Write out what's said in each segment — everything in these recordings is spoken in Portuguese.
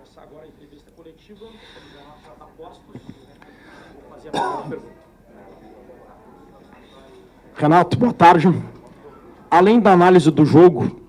começar agora a entrevista coletiva, apostos, vou fazer a primeira pergunta. Renato, boa tarde. Além da análise do jogo,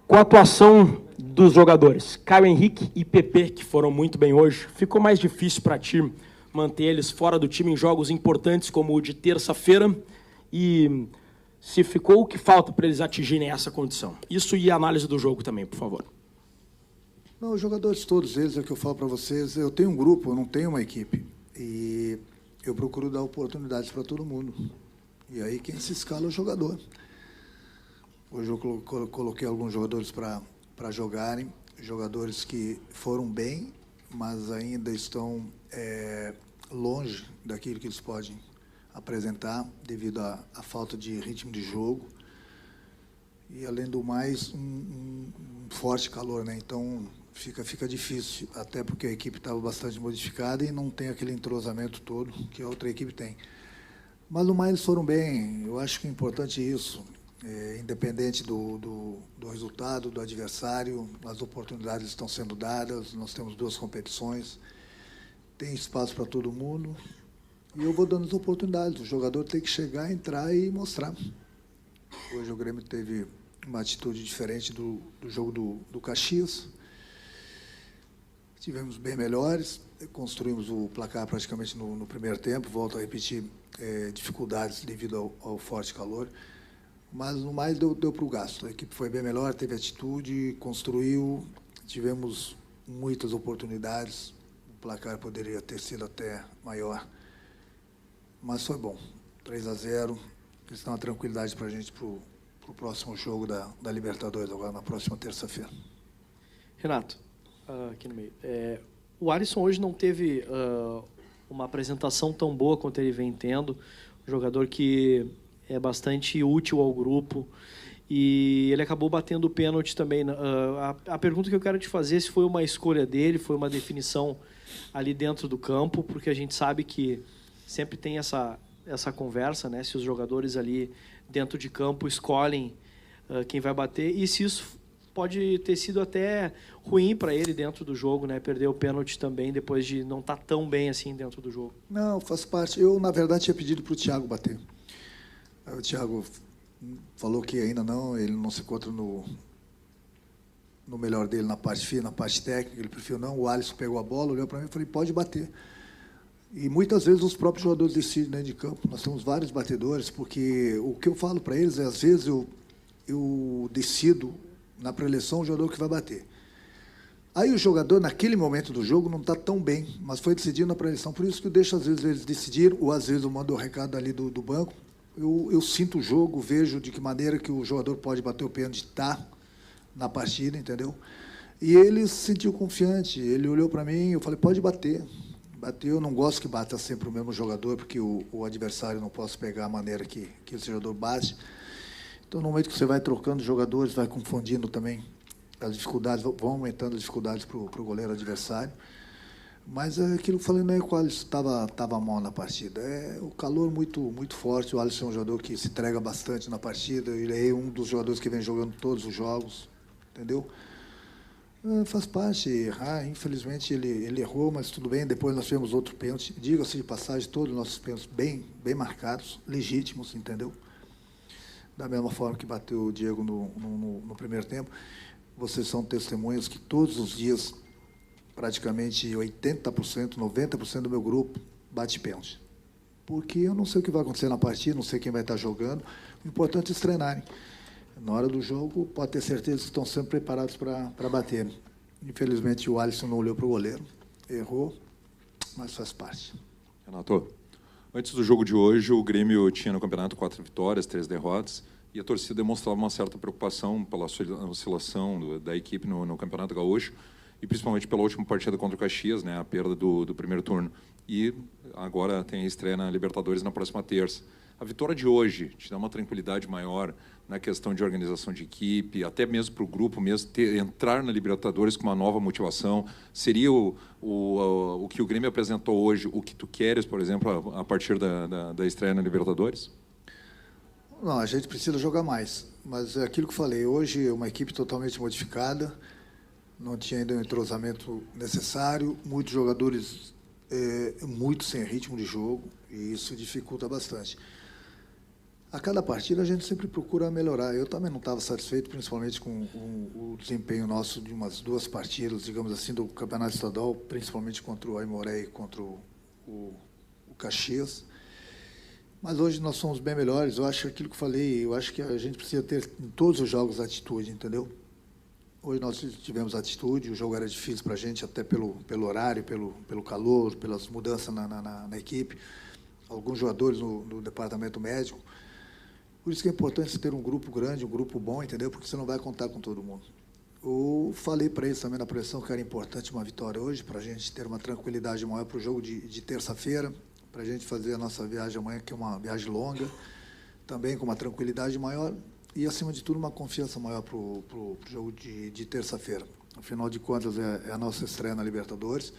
com a atuação dos jogadores, Caio Henrique e PP, que foram muito bem hoje, ficou mais difícil para ti manter eles fora do time em jogos importantes como o de terça-feira? E se ficou, o que falta para eles atingirem essa condição? Isso e a análise do jogo também, por favor. Não, os jogadores, todos eles, é o que eu falo para vocês, eu tenho um grupo, eu não tenho uma equipe. E eu procuro dar oportunidades para todo mundo. E aí quem se escala é o jogador. Hoje eu coloquei alguns jogadores para jogarem, jogadores que foram bem, mas ainda estão longe daquilo que eles podem apresentar devido à falta de ritmo de jogo e, além do mais, um forte calor, né? Então fica difícil, até porque a equipe estava bastante modificada e não tem aquele entrosamento todo que a outra equipe tem. Mas no mais eles foram bem. Eu acho que é importante isso, independente do resultado, do adversário, as oportunidades estão sendo dadas, nós temos 2 competições, tem espaço para todo mundo, e eu vou dando as oportunidades. O jogador tem que chegar, entrar e mostrar. Hoje o Grêmio teve uma atitude diferente do jogo do Caxias. Tivemos bem melhores, construímos o placar praticamente no primeiro tempo, volto a repetir, dificuldades devido ao forte calor, mas no mais deu para o gasto. A equipe foi bem melhor, teve atitude, construiu, tivemos muitas oportunidades, o placar poderia ter sido até maior, mas foi bom. 3-0, isso dá uma tranquilidade para a gente para o próximo jogo da Libertadores, agora na próxima terça-feira. Renato, aqui no meio. O Alisson hoje não teve uma apresentação tão boa quanto ele vem tendo, um jogador que é bastante útil ao grupo, e ele acabou batendo o pênalti também. A pergunta que eu quero te fazer é se foi uma escolha dele, foi uma definição ali dentro do campo, porque a gente sabe que sempre tem essa conversa, né? Se os jogadores ali dentro de campo escolhem quem vai bater, e se isso pode ter sido até ruim para ele dentro do jogo, né? Perder o pênalti também, depois de não estar tão bem assim dentro do jogo. Não, faz parte. Eu, na verdade, tinha pedido para o Thiago bater. O Thiago falou que ainda não, ele não se encontra no melhor dele na parte fina, na parte técnica, ele preferiu não. O Alisson pegou a bola, olhou para mim e falei, pode bater. E muitas vezes os próprios jogadores decidem dentro de campo. Nós temos vários batedores, porque o que eu falo para eles é, às vezes, eu decido na preleção o jogador que vai bater. Aí o jogador, naquele momento do jogo, não está tão bem, mas foi decidido na preleção. Por isso que eu deixo, às vezes, eles decidir, ou às vezes eu mando o recado ali do banco. Eu sinto o jogo, vejo de que maneira que o jogador pode bater o pênalti, está na partida, entendeu? E ele se sentiu confiante, ele olhou para mim, eu falei, pode bater. Bateu, eu não gosto que bata sempre o mesmo jogador, porque o adversário não posso pegar a maneira que esse jogador bate. Então, no momento que você vai trocando jogadores, vai confundindo também as dificuldades, vão aumentando as dificuldades para o goleiro adversário. Mas aquilo que eu falei, não é que o Alisson estava mal na partida. É o calor muito forte. O Alisson é um jogador que se entrega bastante na partida. Ele é um dos jogadores que vem jogando todos os jogos, entendeu? Faz parte errar. Infelizmente, ele errou, mas tudo bem. Depois nós tivemos outro pênalti. Diga-se de passagem, todos os nossos pênaltis bem marcados, legítimos, entendeu? Da mesma forma que bateu o Diego no primeiro tempo. Vocês são testemunhas que todos os dias, praticamente 80%, 90% do meu grupo bate pênalti. Porque eu não sei o que vai acontecer na partida, não sei quem vai estar jogando. O importante é eles treinarem. Na hora do jogo, pode ter certeza que estão sempre preparados para bater. Infelizmente, o Alisson não olhou para o goleiro. Errou, mas faz parte. Renato, antes do jogo de hoje, o Grêmio tinha no campeonato 4 vitórias, 3 derrotas, e a torcida demonstrava uma certa preocupação pela oscilação da equipe no Campeonato Gaúcho, e principalmente pela última partida contra o Caxias, né, a perda do primeiro turno. E agora tem a estreia na Libertadores na próxima terça. A vitória de hoje te dá uma tranquilidade maior na questão de organização de equipe, até mesmo para o grupo mesmo entrar na Libertadores com uma nova motivação? Seria o que o Grêmio apresentou hoje, o que tu queres, por exemplo, a partir da estreia na Libertadores? Não, a gente precisa jogar mais, mas é aquilo que eu falei, hoje é uma equipe totalmente modificada, não tinha ainda o entrosamento necessário, muitos jogadores muito sem ritmo de jogo, e isso dificulta bastante. A cada partida a gente sempre procura melhorar. Eu também não estava satisfeito, principalmente com o desempenho nosso de umas 2 partidas, digamos assim, do Campeonato Estadual, principalmente contra o Aimoré e contra o Caxias. Mas hoje nós somos bem melhores. Eu acho aquilo que eu falei, eu acho que a gente precisa ter em todos os jogos atitude, entendeu? Hoje nós tivemos atitude, o jogo era difícil para a gente, até pelo horário, pelo calor, pelas mudanças na equipe, alguns jogadores no departamento médico. Por isso que é importante ter um grupo grande, um grupo bom, entendeu? Porque você não vai contar com todo mundo. Eu falei para eles também na pressão que era importante uma vitória hoje, para a gente ter uma tranquilidade maior para o jogo de terça-feira, para a gente fazer a nossa viagem amanhã, que é uma viagem longa, também com uma tranquilidade maior e, acima de tudo, uma confiança maior para o jogo de terça-feira. Afinal de contas, é a nossa estreia na Libertadores.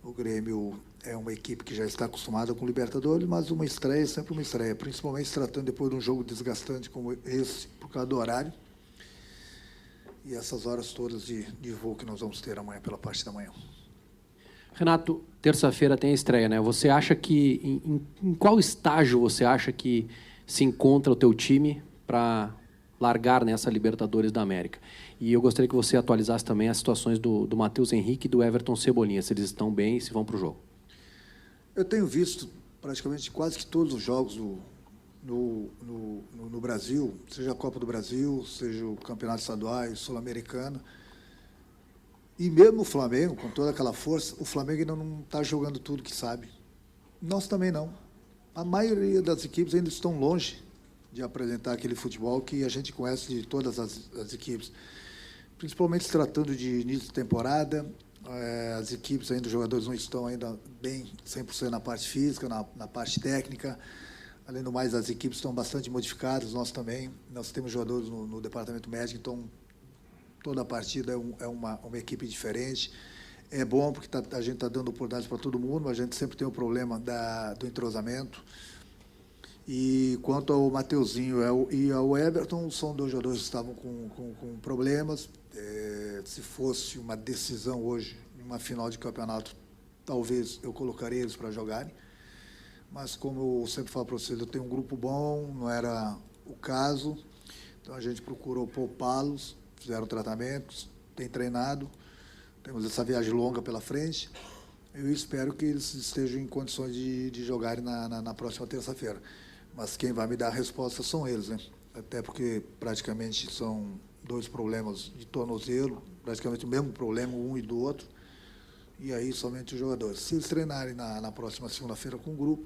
O Grêmio é uma equipe que já está acostumada com Libertadores, mas uma estreia é sempre uma estreia, principalmente se tratando depois de um jogo desgastante como esse, por causa do horário. E essas horas todas de voo que nós vamos ter amanhã, pela parte da manhã. Renato, terça-feira tem a estreia, né? Você acha que... Em qual estágio você acha que se encontra o teu time para largar nessa Libertadores da América? E eu gostaria que você atualizasse também as situações do Matheus Henrique e do Everton Cebolinha, se eles estão bem e se vão para o jogo. Eu tenho visto praticamente quase que todos os jogos no Brasil, seja a Copa do Brasil, seja o Campeonato Estadual, Sul-Americano. E mesmo o Flamengo, com toda aquela força, o Flamengo ainda não está jogando tudo que sabe. Nós também não. A maioria das equipes ainda estão longe de apresentar aquele futebol que a gente conhece de todas as equipes. Principalmente se tratando de início de temporada, as equipes ainda, os jogadores não estão ainda bem 100% na parte física, na parte técnica. Além do mais, as equipes estão bastante modificadas, nós também. Nós temos jogadores no departamento médico, então toda a partida é uma equipe diferente. É bom porque a gente está dando oportunidades para todo mundo, mas a gente sempre tem o problema do entrosamento. E quanto ao Mateuzinho e ao Everton, são 2 jogadores que estavam com problemas. Se fosse uma decisão hoje, numa final de campeonato, talvez eu colocaria eles para jogarem. Mas, como eu sempre falo para vocês, eu tenho um grupo bom, não era o caso. Então, a gente procurou poupá-los, fizeram tratamentos, tem treinado. Temos essa viagem longa pela frente. Eu espero que eles estejam em condições de jogarem na próxima terça-feira. Mas quem vai me dar a resposta são eles, né? Até porque praticamente são 2 problemas de tornozelo, praticamente o mesmo problema, um e do outro. E aí somente os jogadores. Se eles treinarem na próxima segunda-feira com o grupo,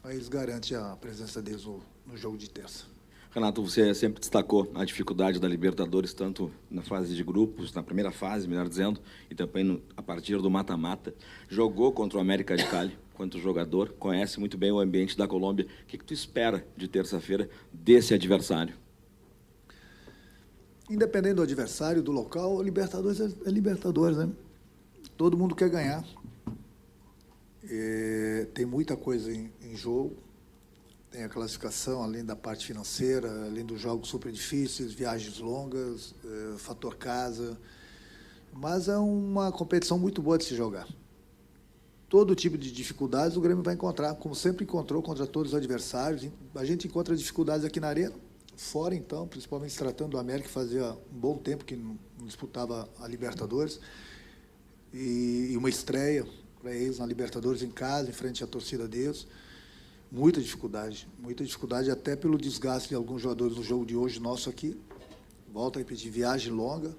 aí eles garantem a presença deles no jogo de terça. Renato, você sempre destacou a dificuldade da Libertadores, tanto na fase de grupos, na primeira fase, melhor dizendo, e também a partir do mata-mata. Jogou contra o América de Cali, quanto jogador, conhece muito bem o ambiente da Colômbia. O que tu espera de terça-feira desse adversário? Independente do adversário, do local, o Libertadores é Libertadores, né? Todo mundo quer ganhar. Tem muita coisa em jogo. Tem a classificação, além da parte financeira, além dos jogos super difíceis, viagens longas, fator casa. Mas é uma competição muito boa de se jogar. Todo tipo de dificuldades o Grêmio vai encontrar, como sempre encontrou contra todos os adversários. A gente encontra dificuldades aqui na arena, fora então, principalmente se tratando do América, que fazia um bom tempo que não disputava a Libertadores. E uma estreia para eles na Libertadores em casa, em frente à torcida deles. Muita dificuldade até pelo desgaste de alguns jogadores no jogo de hoje nosso aqui. Volto a repetir, viagem longa.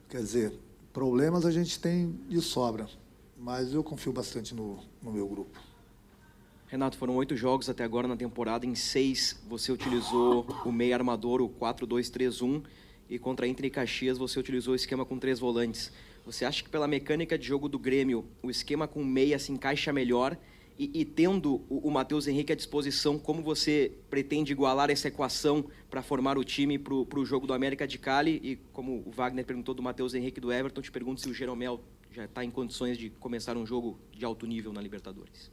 Quer dizer, problemas a gente tem de sobra, mas eu confio bastante no meu grupo. Renato, foram 8 jogos até agora na temporada. Em 6 você utilizou o meia armador, o 4-2-3-1, e contra a Inter e Caxias você utilizou o esquema com 3 volantes. Você acha que pela mecânica de jogo do Grêmio, o esquema com meia se encaixa melhor? E tendo o Matheus Henrique à disposição, como você pretende igualar essa equação para formar o time para o jogo do América de Cali? E como o Wagner perguntou do Matheus Henrique e do Everton, te pergunto se o Jeromel já está em condições de começar um jogo de alto nível na Libertadores.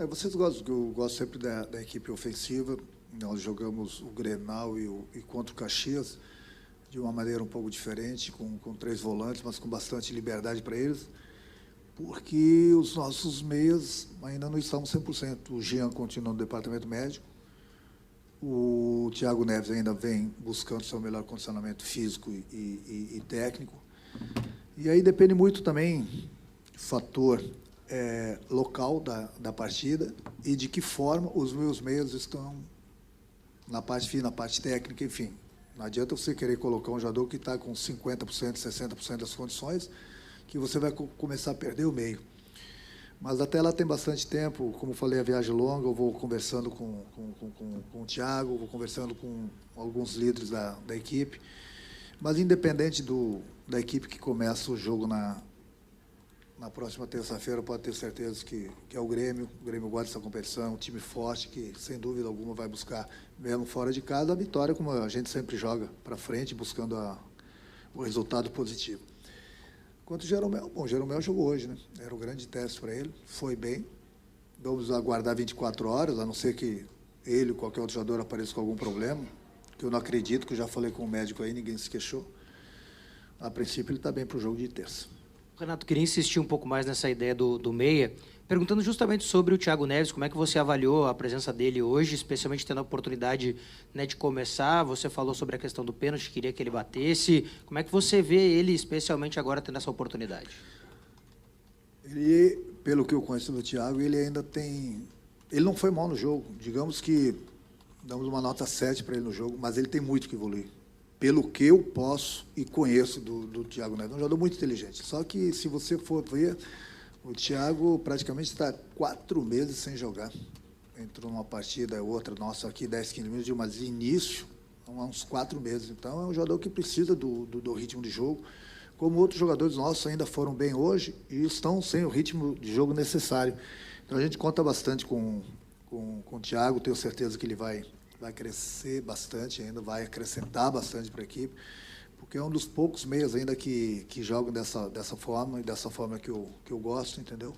Vocês gostam, que eu gosto sempre da equipe ofensiva. Nós jogamos o Grenal e contra o Caxias. de uma maneira um pouco diferente, com 3 volantes, mas com bastante liberdade para eles, porque os nossos meias ainda não estão 100%. O Jean continua no departamento médico, o Thiago Neves ainda vem buscando seu melhor condicionamento físico e técnico. E aí depende muito também do fator local da partida e de que forma os meus meias estão na parte fina, na parte técnica, enfim. Não adianta você querer colocar um jogador que está com 50%, 60% das condições, que você vai começar a perder o meio. Mas até lá tem bastante tempo, como falei, a viagem longa, eu vou conversando com o Thiago, vou conversando com alguns líderes da equipe. Mas independente da equipe que começa o jogo na próxima terça-feira, pode ter certeza que é o Grêmio. O Grêmio gosta dessa competição, um time forte que, sem dúvida alguma, vai buscar, mesmo fora de casa, a vitória, como a gente sempre joga para frente, buscando o resultado positivo. Quanto o Jeromel, bom, o Jeromel jogou hoje, né? Era um grande teste para ele, foi bem. Vamos aguardar 24 horas, a não ser que ele ou qualquer outro jogador apareça com algum problema, que eu não acredito, que eu já falei com o médico aí, ninguém se queixou. A princípio, ele está bem para o jogo de terça. Renato, queria insistir um pouco mais nessa ideia do meia, perguntando justamente sobre o Thiago Neves, como é que você avaliou a presença dele hoje, especialmente tendo a oportunidade, né, de começar. Você falou sobre a questão do pênalti, queria que ele batesse. Como é que você vê ele, especialmente agora, tendo essa oportunidade? Ele, pelo que eu conheço do Thiago, ele ainda tem... Ele não foi mal no jogo. Digamos que damos uma nota 7 para ele no jogo, mas ele tem muito que evoluir. Pelo que eu posso e conheço do Thiago Neves. É um jogador muito inteligente. Só que, se você for ver, o Thiago praticamente está 4 meses sem jogar. Entrou numa partida, outra, nossa, aqui 10, 15 minutos, mas início, há uns 4 meses. Então, é um jogador que precisa do ritmo de jogo. Como outros jogadores nossos ainda foram bem hoje e estão sem o ritmo de jogo necessário. Então, a gente conta bastante com o Thiago, tenho certeza que ele vai crescer bastante ainda, vai acrescentar bastante para a equipe, porque é um dos poucos meios ainda que jogam dessa forma, e dessa forma que eu gosto, entendeu?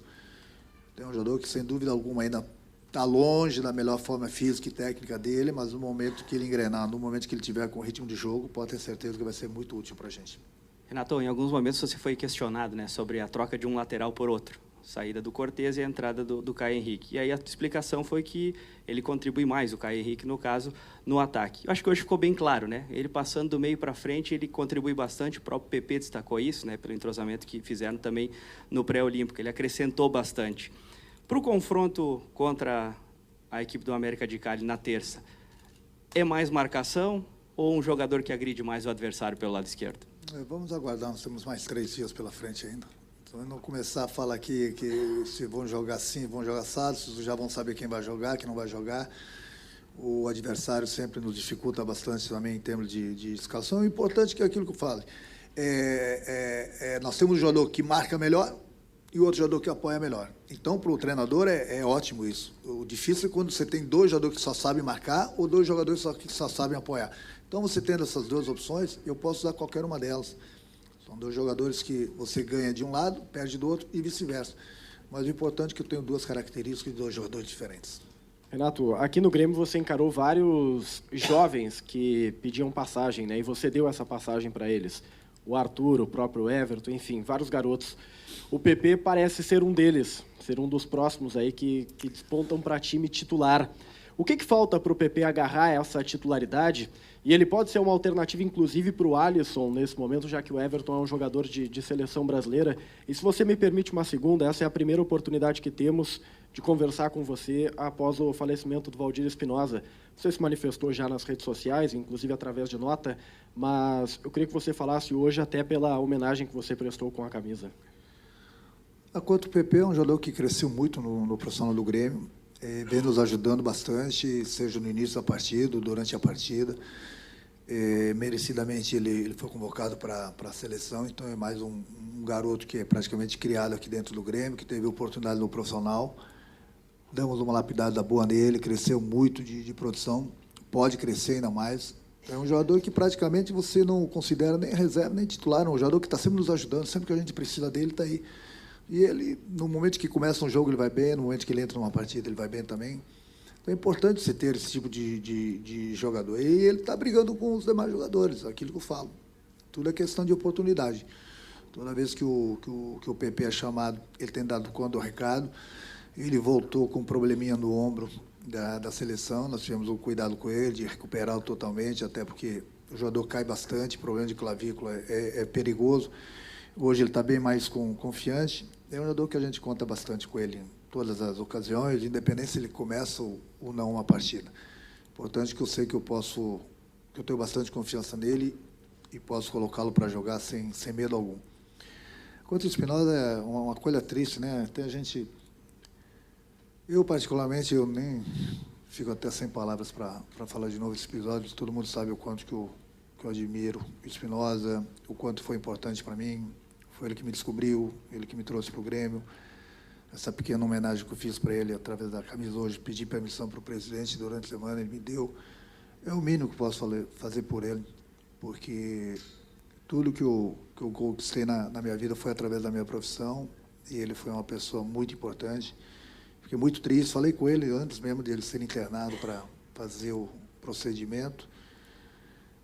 Tem um jogador que, sem dúvida alguma, ainda está longe da melhor forma física e técnica dele, mas no momento que ele engrenar, no momento que ele tiver com ritmo de jogo, pode ter certeza que vai ser muito útil para a gente. Renato, em alguns momentos você foi questionado, né, sobre a troca de um lateral por outro. Saída do Cortez e a entrada do Caio Henrique. E aí a explicação foi que ele contribui mais, o Caio Henrique, no caso, no ataque. Eu acho que hoje ficou bem claro, né? Ele passando do meio para frente, ele contribui bastante, o próprio PP destacou isso, né, pelo entrosamento que fizeram também no pré-olímpico, ele acrescentou bastante. Para o confronto contra a equipe do América de Cali na terça, é mais marcação ou um jogador que agride mais o adversário pelo lado esquerdo? Vamos aguardar, nós temos mais 3 dias pela frente ainda. Então, não começar a falar aqui que se vão jogar assim, vão jogar assado, já vão saber quem vai jogar, quem não vai jogar. O adversário sempre nos dificulta bastante também em termos de escalação. O importante é que aquilo que eu falo. Nós temos um jogador que marca melhor e outro jogador que apoia melhor. Então, para o treinador, é ótimo isso. O difícil é quando você tem 2 jogadores que só sabem marcar ou 2 jogadores que só sabem apoiar. Então, você tendo essas 2 opções, eu posso usar qualquer uma delas. São 2 jogadores que você ganha de um lado, perde do outro e vice-versa. Mas o importante é que eu tenho 2 características de 2 jogadores diferentes. Renato, aqui no Grêmio você encarou vários jovens que pediam passagem, né? E você deu essa passagem para eles. O Arthur, o próprio Everton, enfim, vários garotos. O PP parece ser um deles, ser um dos próximos aí que despontam para time titular. O que falta para o PP agarrar essa titularidade? E ele pode ser uma alternativa, inclusive, para o Alisson, nesse momento, já que o Everton é um jogador de seleção brasileira. E se você me permite uma segunda, essa é a primeira oportunidade que temos de conversar com você após o falecimento do Valdir Espinosa. Você se manifestou já nas redes sociais, inclusive através de nota, mas eu queria que você falasse hoje até pela homenagem que você prestou com a camisa. Quanto o PP é um jogador que cresceu muito no profissional do Grêmio, vem nos ajudando bastante, seja no início da partida, durante a partida. Merecidamente ele foi convocado para a seleção, então é mais um garoto que é praticamente criado aqui dentro do Grêmio, que teve oportunidade no profissional. Damos uma lapidada boa nele, cresceu muito de produção, pode crescer ainda mais. É um jogador que praticamente você não considera nem reserva, nem titular, é um jogador que está sempre nos ajudando, sempre que a gente precisa dele, está aí. E ele, no momento que começa um jogo, ele vai bem, no momento que ele entra numa partida, ele vai bem também. Então é importante você ter esse tipo de jogador. E ele está brigando com os demais jogadores, aquilo que eu falo. Tudo é questão de oportunidade. Toda vez que o PP é chamado, ele tem dado conta do recado. Ele voltou com um probleminha no ombro da seleção. Nós tivemos um cuidado com ele de recuperá-lo totalmente, até porque o jogador cai bastante, problema de clavícula é perigoso. Hoje ele está bem mais confiante. É um jogador que a gente conta bastante com ele em todas as ocasiões, independente se ele começa ou não uma partida. Importante que eu sei que eu tenho bastante confiança nele e posso colocá-lo para jogar sem medo algum. Quanto ao Espinosa, é uma coisa triste, né? Tem a gente... Eu, particularmente, eu nem fico até sem palavras para falar de novo esse episódio. Todo mundo sabe o quanto que eu admiro o Espinosa, o quanto foi importante para mim. Foi ele que me descobriu, ele que me trouxe para o Grêmio. Essa pequena homenagem que eu fiz para ele através da camisa hoje, pedi permissão para o presidente durante a semana, ele me deu. É o mínimo que posso fazer por ele, porque tudo que eu conquistei na minha vida foi através da minha profissão, e ele foi uma pessoa muito importante. Fiquei muito triste, falei com ele antes mesmo dele ser internado para fazer o procedimento.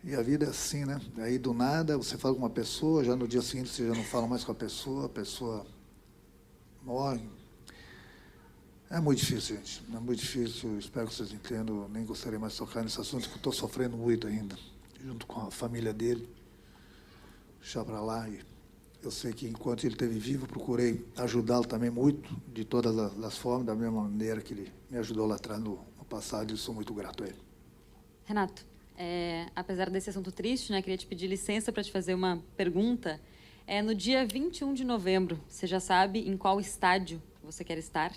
E a vida é assim, né? Aí, do nada, você fala com uma pessoa, já no dia seguinte você já não fala mais com a pessoa morre. É muito difícil, gente. É muito difícil, espero que vocês entendam. Eu nem gostaria mais de tocar nesse assunto, porque eu estou sofrendo muito ainda, junto com a família dele. Deixar para lá. E eu sei que, enquanto ele esteve vivo, procurei ajudá-lo também muito, de todas as formas, da mesma maneira que ele me ajudou lá atrás no passado, e sou muito grato a ele. Renato, apesar desse assunto triste, né, queria te pedir licença para te fazer uma pergunta. No dia 21 de novembro, você já sabe em qual estádio você quer estar?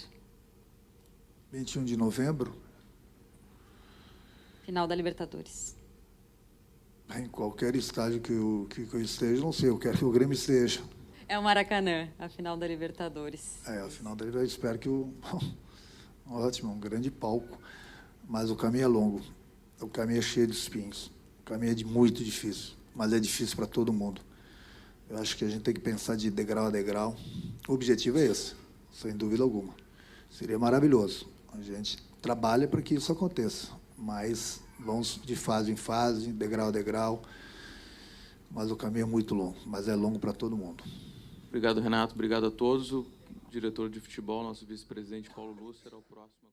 21 de novembro? Final da Libertadores. Em qualquer estádio que eu esteja, não sei, eu quero que o Grêmio esteja. É o Maracanã, a final da Libertadores. A final da Libertadores, espero que ótimo, um grande palco. Mas o caminho é longo, o caminho é cheio de espinhos, o caminho é muito difícil, mas é difícil para todo mundo. Eu acho que a gente tem que pensar de degrau a degrau. O objetivo é esse, sem dúvida alguma. Seria maravilhoso. A gente trabalha para que isso aconteça, mas vamos de fase em fase, degrau a degrau. Mas o caminho é muito longo, mas é longo para todo mundo. Obrigado, Renato. Obrigado a todos. O diretor de futebol, nosso vice-presidente Paulo Lúcio, será o próximo.